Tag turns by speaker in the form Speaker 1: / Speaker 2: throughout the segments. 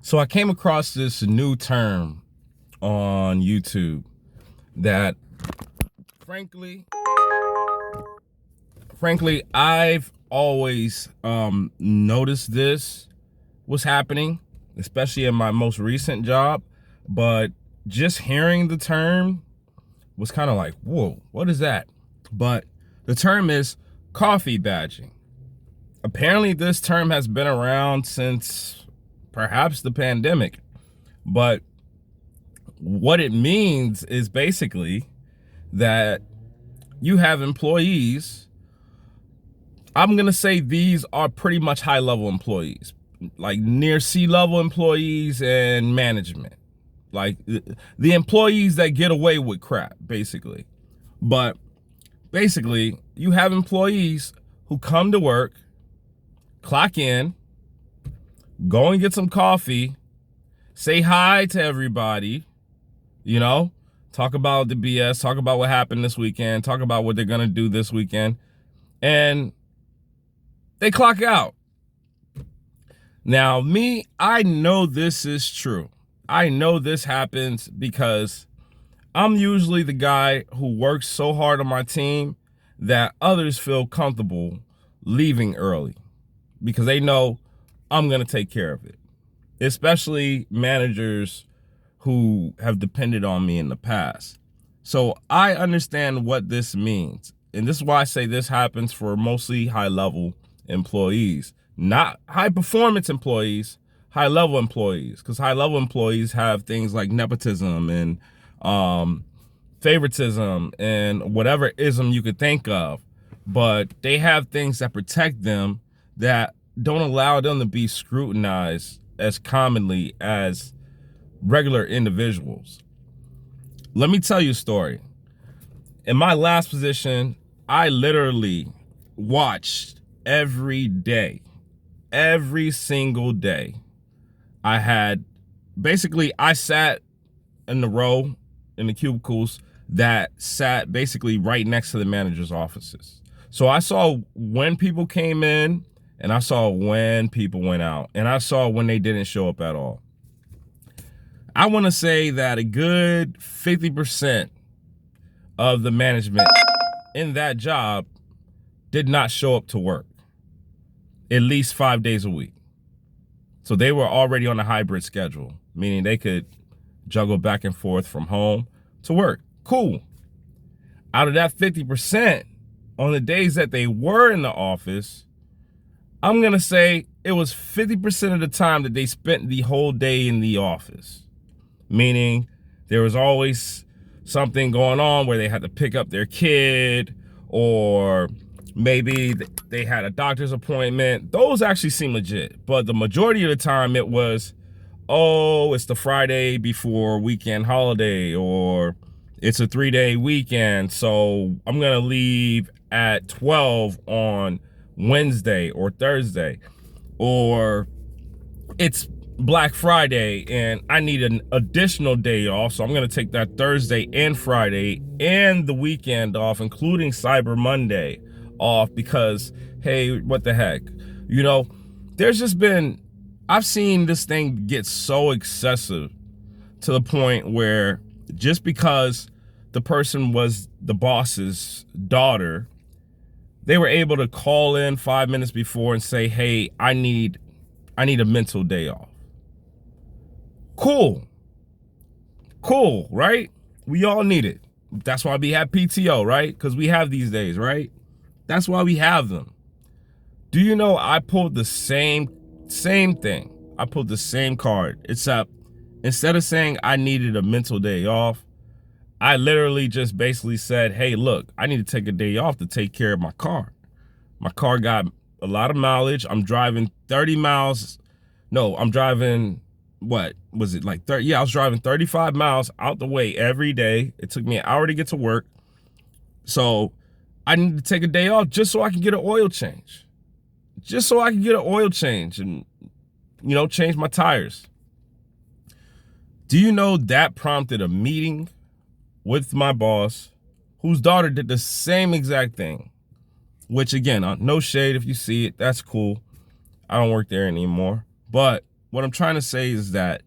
Speaker 1: So I came across this new term on YouTube that frankly, I've always noticed this was happening, especially in my most recent job. But just hearing the term was kind of like, whoa, what is that? But the term is coffee badging. Apparently, this term has been around since perhaps the pandemic. But what it means is basically that you have employees. I'm going to say these are pretty much high level employees, like near C-level employees and management, like the employees that get away with crap, basically. But basically, you have employees who come to work, clock in, go and get some coffee, say hi to everybody, talk about the BS, talk about what happened this weekend, talk about what they're going to do this weekend, and they clock out. Now, I know this is true. I know this happens because I'm usually the guy who works so hard on my team that others feel comfortable leaving early because they know I'm going to take care of it, especially managers who have depended on me in the past. So I understand what this means. And this is why I say this happens for mostly high-level employees, not high-performance employees, high-level employees, because high-level employees have things like nepotism and favoritism and whatever ism you could think of, but they have things that protect them that don't allow them to be scrutinized as commonly as regular individuals. Let me tell you a story. In my last position, I literally watched every day, every single day. I sat in the row in the cubicles that sat basically right next to the manager's offices. So I saw when people came in and I saw when people went out and I saw when they didn't show up at all. I want to say that a good 50% of the management in that job did not show up to work at least 5 days a week. So they were already on a hybrid schedule, meaning they could juggle back and forth from home to work. Cool. Out of that 50%, on the days that they were in the office, I'm going to say it was 50% of the time that they spent the whole day in the office. Meaning there was always something going on where they had to pick up their kid, or maybe they had a doctor's appointment. Those actually seem legit. But the majority of the time it was, oh, it's the Friday before weekend holiday, or it's a 3-day weekend, so I'm going to leave at 12 on Wednesday or Thursday, or it's Black Friday and I need an additional day off, so I'm going to take that Thursday and Friday and the weekend off, including Cyber Monday off, because, hey, what the heck? I've seen this thing get so excessive to the point where just because the person was the boss's daughter, they were able to call in 5 minutes before and say, hey, I need a mental day off. Cool, right? We all need it. That's why we have PTO, right? Because we have these days, right? That's why we have them. Do you know I pulled the same thing? I pulled the same card, except instead of saying I needed a mental day off, I literally just basically said, hey, look, I need to take a day off to take care of my car. My car got a lot of mileage. I'm driving 30 miles. No, I'm driving, what was it, like 30? Yeah, I was driving 35 miles out the way every day. It took me an hour to get to work. So I need to take a day off just so I can get an oil change. Just so I can get an oil change and, change my tires. Do you know that prompted a meeting with my boss, whose daughter did the same exact thing? Which, again, no shade if you see it, that's cool. I don't work there anymore. But what I'm trying to say is that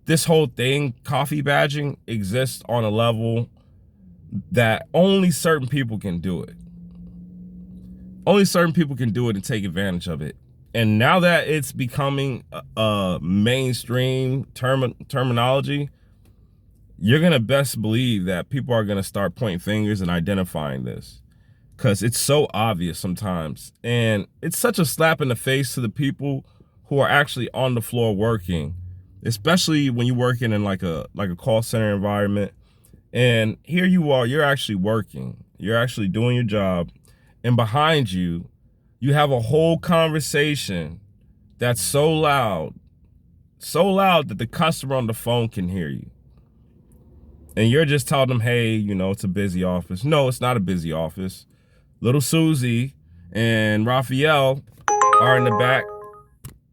Speaker 1: this whole thing, coffee badging, exists on a level that only certain people can do it. Only certain people can do it and take advantage of it. And now that it's becoming a mainstream terminology, you're going to best believe that people are going to start pointing fingers and identifying this, because it's so obvious sometimes. And it's such a slap in the face to the people who are actually on the floor working, especially when you're working in like a call center environment. And here you are, you're actually working, you're actually doing your job, and behind you, you have a whole conversation that's so loud that the customer on the phone can hear you. And you're just telling them, hey, you know, it's a busy office. No, it's not a busy office. Little Susie and Raphael are in the back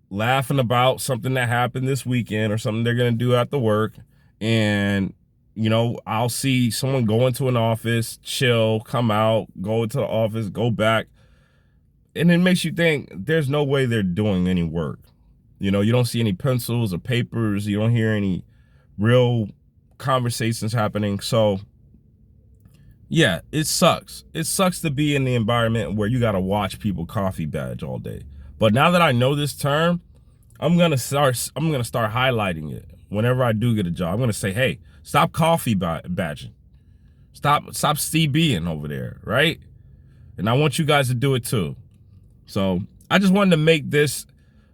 Speaker 1: laughing about something that happened this weekend or something they're going to do after work. And, you know, I'll see someone go into an office, chill, come out, go into the office, go back. And it makes you think there's no way they're doing any work. You know, you don't see any pencils or papers. You don't hear any real conversations happening. So yeah, it sucks. It sucks to be in the environment where you got to watch people coffee badge all day. But now that I know this term, I'm going to start highlighting it. Whenever I do get a job, I'm going to say, hey, stop coffee badging. Stop CBing over there, right? And I want you guys to do it too. So I just wanted to make this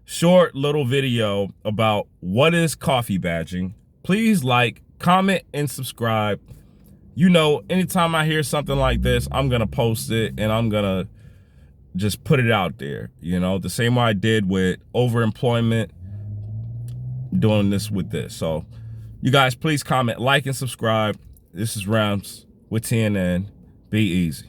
Speaker 1: short little video about what is coffee badging. Please like, comment, and subscribe. You know, anytime I hear something like this, I'm going to post it and I'm going to just put it out there. You know, the same way I did with overemployment, doing this with this. So you guys, please comment, like, and subscribe. This is Rams with TNN. Be easy.